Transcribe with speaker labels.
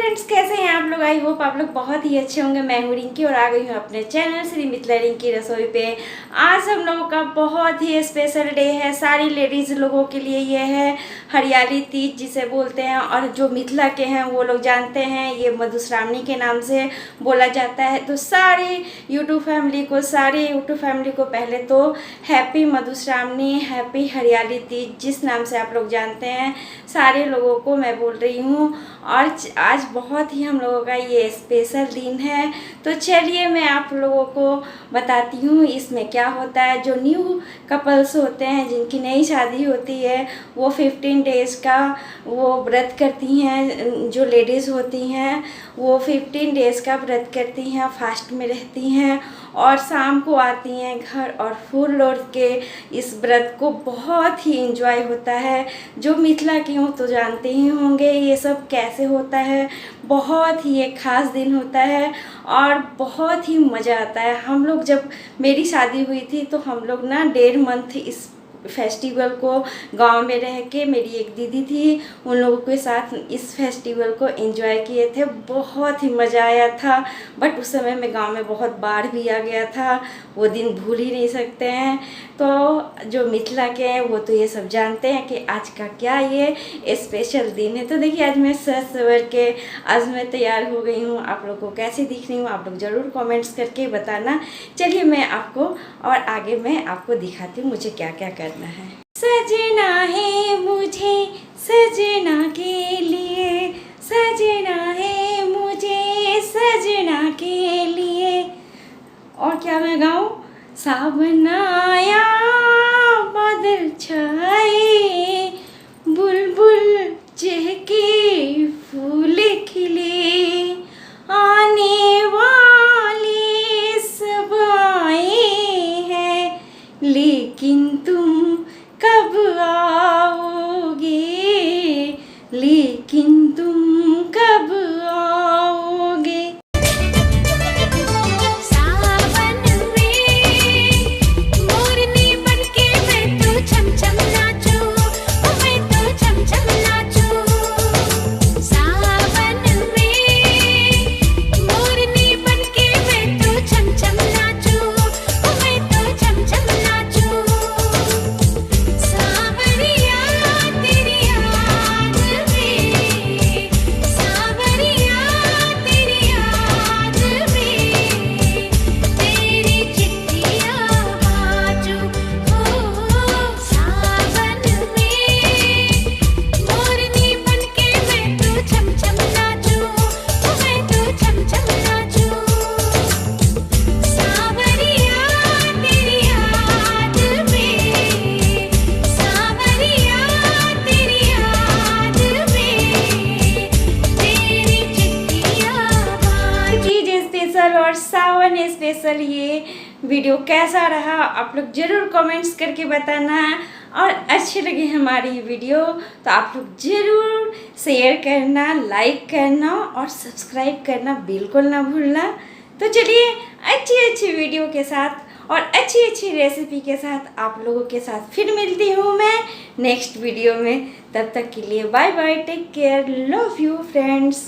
Speaker 1: Friends, कैसे हैं आप लोग। आई होप आप लोग बहुत ही अच्छे होंगे। मैं हूँ रिंकी और आ गई हूँ अपने चैनल श्री मिथिला रिंकी रसोई पे। आज हम लोगों का बहुत ही स्पेशल डे है। सारी लेडीज़ लोगों के लिए ये है हरियाली तीज जिसे बोलते हैं, और जो मिथिला के हैं वो लोग जानते हैं ये मधुश्रावणी के नाम से बोला जाता है। तो सारी यूट्यूब फैमिली को पहले तो हैप्पी मधुश्रावणी, हैप्पी हरियाली तीज, जिस नाम से आप लोग जानते हैं सारे लोगों को मैं बोल रही हूँ। और आज बहुत ही हम लोगों का ये स्पेशल दिन है। तो चलिए मैं आप लोगों को बताती हूँ इसमें क्या होता है। जो न्यू कपल्स होते हैं, जिनकी नई शादी होती है, वो 15 डेज़ का वो व्रत करती हैं। जो लेडीज़ होती हैं वो 15 डेज़ का व्रत करती हैं, फास्ट में रहती हैं और शाम को आती हैं घर और फूल लोड़ के इस व्रत को बहुत ही एंजॉय होता है। जो मिथिला के हों तो जानते ही होंगे ये सब कैसे होता है। बहुत ही एक ख़ास दिन होता है और बहुत ही मज़ा आता है। हम लोग जब मेरी शादी हुई थी तो हम लोग ना 1.5 मंथ इस फेस्टिवल को गांव में रह के, मेरी एक दीदी थी उन लोगों के साथ इस फेस्टिवल को एंजॉय किए थे। बहुत ही मज़ा आया था। बट उस समय में गांव में बहुत बाढ़ भी आ गया था, वो दिन भूल ही नहीं सकते हैं। तो जो मिथिला के हैं वो तो ये सब जानते हैं कि आज का क्या ये स्पेशल दिन है। तो देखिए आज मैं सज सवर के आज मैं तैयार हो गई हूँ। आप लोग को कैसी दिख रही हूँ आप लोग ज़रूर कमेंट्स करके बताना। चलिए मैं आपको और आगे मैं आपको दिखाती हूँ मुझे क्या क्या करना है। सजना है मुझे सजना के लिए, सजना है मुझे सजना के लिए। और क्या मैं गाऊँ? सावन आया बादल छाए, बुलबुल चहके फूल खिले, आने वाले सब आए हैं, लेकिन तुम कब आओगे, लेकिन तुम कब आओगे। और सावन स्पेशल ये वीडियो कैसा रहा आप लोग ज़रूर कमेंट्स करके बताना। और अच्छी लगी हमारी वीडियो तो आप लोग ज़रूर शेयर करना, लाइक करना और सब्सक्राइब करना बिल्कुल ना भूलना। तो चलिए अच्छी वीडियो के साथ और अच्छी रेसिपी के साथ आप लोगों के साथ फिर मिलती हूँ मैं नेक्स्ट वीडियो में। तब तक के लिए bye bye, take care, love you friends.